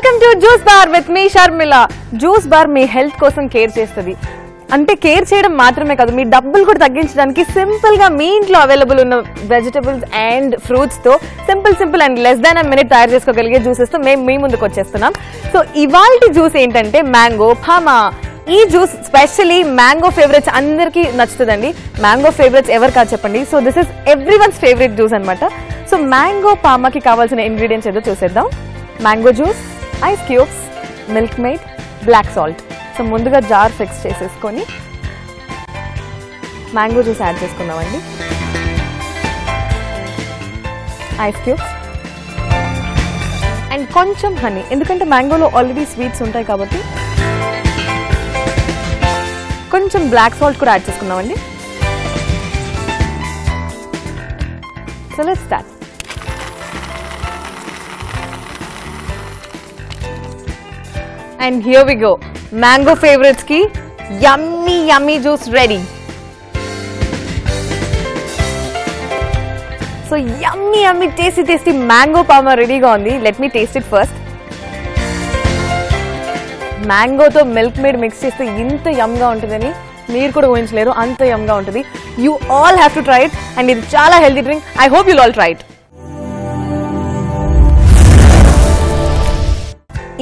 Welcome to juice bar with me Sharmila. Juice bar me health కోసం care చేస్తుంది. అంటే care చేయడం మాత్రమే కాదు, మీ డబ్బులు కూడా తగ్గించడానికి సింపుల్ గా మీ ఇంట్లో అవైలబుల్ ఉన్న వెజిటబుల్స్ అండ్ ఫ్రూట్స్ తో simple and less than a minute తయారు చేసుకోగలిగే జ్యూసెస్ తో మేము మీ ముందుకు వచ్చేస్తున్నాం. సో ఇవాల్టి జ్యూస్ ఏంటంటే మ్యాంగో పామా. ఈ జ్యూస్ స్పెషలీ మ్యాంగో ఫేవరెట్స్ అందరికీ నచ్చుతుందండి. మ్యాంగో ఫేవరెట్స్ ఎవరు కాదు చెప్పండి. So this is everyone's favourite juice అనమాట. సో మ్యాంగో పామాకి కావాల్సిన ఇంగ్రీడియంట్స్ ఏదో చూసేద్దాం. Mango juice, ice cubes, Milkmaid, black salt. So ముందుగా జార్ ఫిక్స్ చేసేసుకొని మ్యాంగో జ్యూస్ యాడ్ చేసుకుందామండి. ఐస్ క్యూబ్స్ అండ్ కొంచెం హనీ, ఎందుకంటే మ్యాంగోలో ఆల్రెడీ స్వీట్స్ ఉంటాయి కాబట్టి. కొంచెం బ్లాక్ సాల్ట్ కూడా యాడ్ చేసుకుందామండి. So let's start. And here we go. Mango favorites ki yummy juice ready. So yummy tasty mango palma ready ga undi. Let me taste it first. Mango to milk made mix cheste inta yum ga untadani meer kuda ఊహించలేరు, anta yum ga untadi. You all have to try it and ఇది చాలా healthy drink. I hope you'll all try it.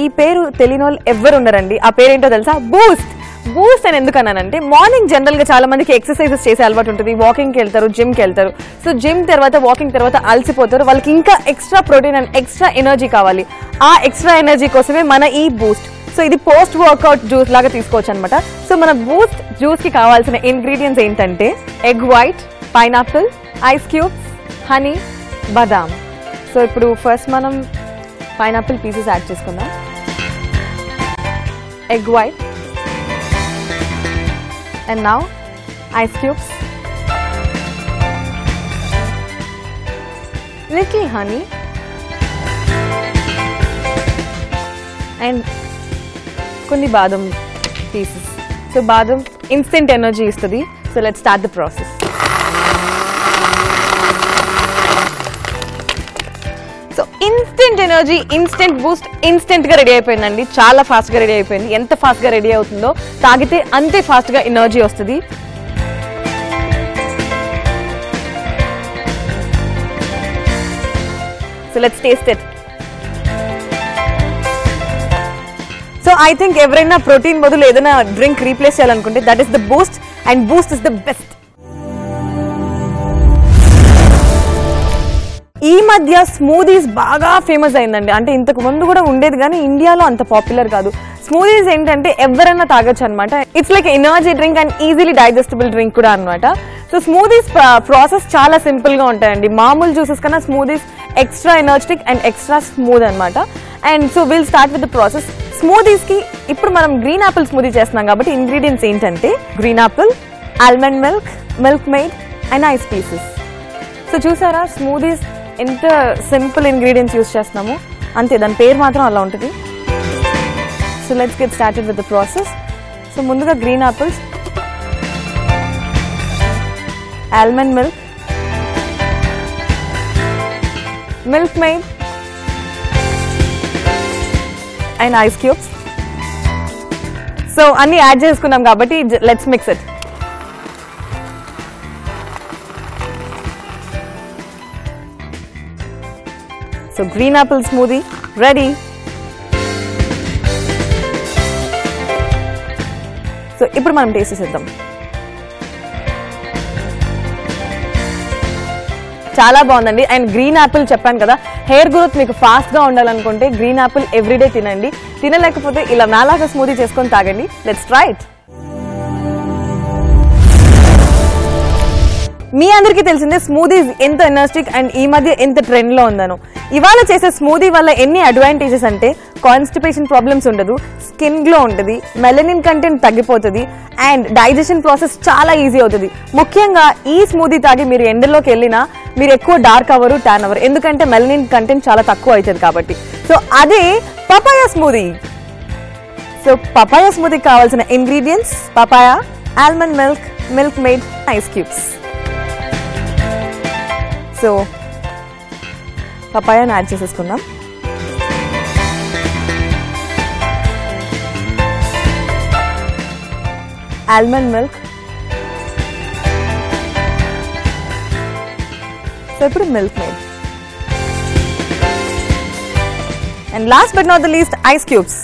ఈ పేరు తెలియని వాళ్ళు ఎవరు ఉండరండి. ఆ పేరు ఏంటో తెలుసా? బూస్ట్. బూస్ట్ అని ఎందుకన్నానంటే, మార్నింగ్ జనరల్ గా చాలా మందికి ఎక్సర్సైజెస్ చేసే అలవాటు ఉంటుంది. వాకింగ్కి వెళ్తారు, జిమ్కి వెళ్తారు. సో జిమ్ తర్వాత వాకింగ్ తర్వాత అలసిపోతారు. వాళ్ళకి ఇంకా extra protein and extra energy కావాలి. ఆ ఎక్స్ట్రా ఎనర్జీ కోసమే మన ఈ బూస్ట్. సో ఇది పోస్ట్ వర్కౌట్ జ్యూస్ లాగా తీసుకోవచ్చు అనమాట. సో మన బూస్ట్ జ్యూస్ కి కావాల్సిన ఇంగ్రీడియంట్స్ ఏంటంటే egg white, pineapple, ice cubes, honey, బాదాం. సో ఇప్పుడు ఫస్ట్ మనం పైనాపిల్ పీసెస్ యాడ్ చేసుకుందాం. Egg white and now ice cubes, little honey and కొన్ని బాదం pieces. So బాదం instant energy ఇస్తుంది. So let's start the process. So instant energy, instant Boost instant గా ready అయిపోయిందండి. చాలా ఫాస్ట్ గా రెడీ అయిపోయింది. ఎంత ఫాస్ట్ గా రెడీ అవుతుందో తాగితే అంతే ఫాస్ట్ గా ఎనర్జీ వస్తుంది. So let's taste it. So I think ఎవరైనా ప్రోటీన్ బదులు ఏదైనా డ్రింక్ రీప్లేస్ చేయాలనుకుంటే that is the Boost and Boost is the best. ఈ మధ్య స్మూదీస్ బాగా ఫేమస్ అయిందండి. అంటే ఇంతకు ముందు కూడా ఉండేది కానీ ఇండియాలో అంత పాపులర్ కాదు. స్మూదీస్ ఏంటంటే ఎవరైనా తాగొచ్చు అనమాట. It's like energy drink and easily digestible drink కూడా అనమాట. సో స్మూదీస్ ప్రాసెస్ చాలా సింపుల్ గా ఉంటాయండి. మామూలు జ్యూసెస్ కన్నా smoothies extra energetic and extra smooth అనమాట. And so will start with the process. Smoothies కి ఇప్పుడు మనం గ్రీన్ ఆపిల్ స్మూదీ చేస్తున్నాం కాబట్టి ఇంగ్రీడియంట్స్ ఏంటంటే green apple, almond milk, Milkmaid and ice pieces. So చూసారా స్మూదీస్ ఎంత సింపుల్ ఇంగ్రీడియంట్స్ యూస్ చేస్తున్నాము, అంతే దాని పేరు మాత్రం అలా ఉంటుంది. So let's get started with the process. So ముందుగా green apples, almond milk, Milkmaid and ice cubes. So అన్ని యాడ్ చేసుకున్నాం కాబట్టి let's mix it. So green apple smoothie ready. So ఇప్పుడు మనం టేస్ట్ చేద్దాం. చాలా బాగుందండి. అండ్ గ్రీన్ యాపిల్ చెప్పాను కదా, హెయిర్ గ్రోత్ మీకు ఫాస్ట్ గా ఉండాలనుకుంటే గ్రీన్ యాపిల్ ఎవ్రీడే తినండి. తినలేకపోతే ఇలా నాలాగా స్మూదీ చేసుకొని తాగండి. Let's try it. మీ అందరికీ తెలిసిందే స్మూదీస్ ఎంత ఎనర్జెటిక్ అండ్ ఈ మధ్య ఎంత ట్రెండ్ లో ఉందను. ఇవాళ చేసే స్మూదీ వల్ల ఎన్ని అడ్వాంటేజెస్ అంటే కాన్స్టిపేషన్ ప్రాబ్లమ్స్ ఉండదు, స్కిన్ గ్లో ఉంటుంది, మెలనిన్ కంటెంట్ తగ్గిపోతుంది అండ్ డైజెషన్ ప్రాసెస్ చాలా ఈజీ అవుతుంది. ముఖ్యంగా ఈ స్మూదీ తాగి మీరు ఎండలోకి వెళ్ళినా మీరు ఎక్కువ డార్క్ అవ్వరు, ట్యాన్ అవ్వరు, ఎందుకంటే మెలనిన్ కంటెంట్ చాలా తక్కువ అవుతుంది కాబట్టి. సో అదే పపాయ స్మూదీ. సో పపాయ స్మూదీకి కావాల్సిన ingredients papaya, almond milk, Milkmaid, ice cubes. So పపాయాని యాడ్ చేసేసుకుందాం. Almond milk. సో ఇప్పుడు Milkmaid. And last but not the least ice cubes.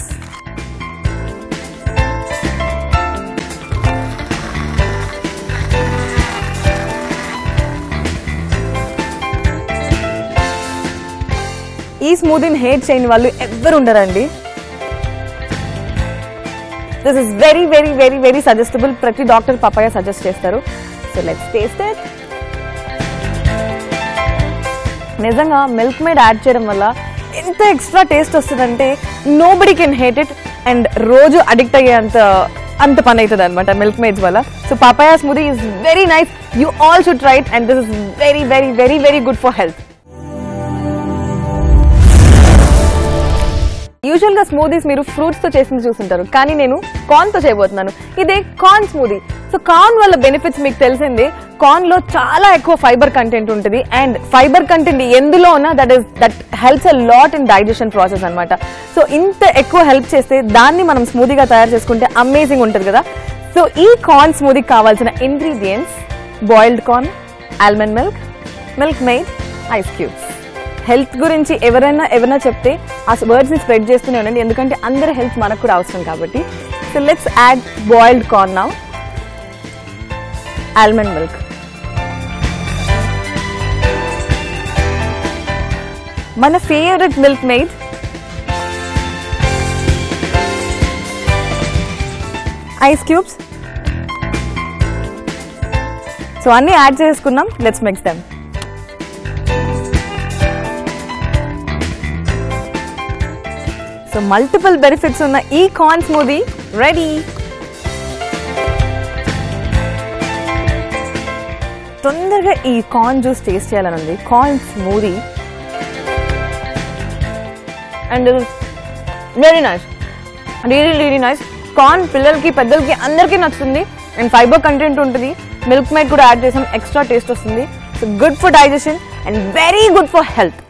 ఈ స్మూదీని హేట్ చేయని వాళ్ళు ఎవ్వరు ఉండరండి. This is very very very very suggestible. ప్రతి డాక్టర్ పపాయ సజెస్ట్ చేస్తారు. So let's taste it. నిజంగా మిల్క్ మేడ్ యాడ్ చేయడం వల్ల ఎంత ఎక్స్ట్రా టేస్ట్ వస్తుందంటే nobody can hate it. And రోజు అడిక్ట్ అయ్యే అంత పని అవుతుంది అనమాట మిల్క్ మేడ్స్ వల్ల. So papaya smoothie is very nice. You all should try it. And this is very very very very good for health. Usual గా smoothies మీరు fruits తో చేసింది చూస్తుంటారు, కానీ నేను కార్న్ తో చేయబోతున్నాను. ఇదే కార్న్ స్మూదీ. సో కార్న్ వల్ల బెనిఫిట్స్ మీకు తెలిసిందే. కార్న్ లో చాలా ఎక్కువ ఫైబర్ కంటెంట్ ఉంటుంది. అండ్ ఫైబర్ కంటెంట్ ఎందులో ఉన్నా that helps a lot in digestion process అనమాట. సో ఇంత ఎక్కువ హెల్ప్ చేస్తే దాన్ని మనం స్మూదీగా తయారు చేసుకుంటే అమేజింగ్ ఉంటుంది కదా. సో ఈ కార్న్ స్మూదీకి కావాల్సిన ingredients: boiled corn, almond milk, Milkmaid, ice cubes. Health గురించి ఎవరైనా చెప్తే ఆ వర్డ్స్ని స్ప్రెడ్ చేస్తూనే ఉండండి, ఎందుకంటే అందరి హెల్త్ మనకు కూడా అవసరం కాబట్టి. So let's add boiled corn now, almond milk, మన favourite Milkmaid, ice cubes. So అన్నీ యాడ్ చేసుకున్నాం. Let's mix them. So multiple benefits ఉన్న ఈ కార్న్ స్మూదీ రెడీ. తొందరగా ఈ కార్న్ జ్యూస్ టేస్ట్ చేయాలని ఉంది. Corn smoothie and very nice, really nice. Corn పిల్లలకి పెద్దలకి అందరికీ నచ్చుతుంది. అండ్ ఫైబర్ కంటెంట్ ఉంటుంది. మిల్క్ మేడ్ కూడా యాడ్ చేసాం, ఎక్స్ట్రా టేస్ట్ వస్తుంది. So good for digestion and very good for health.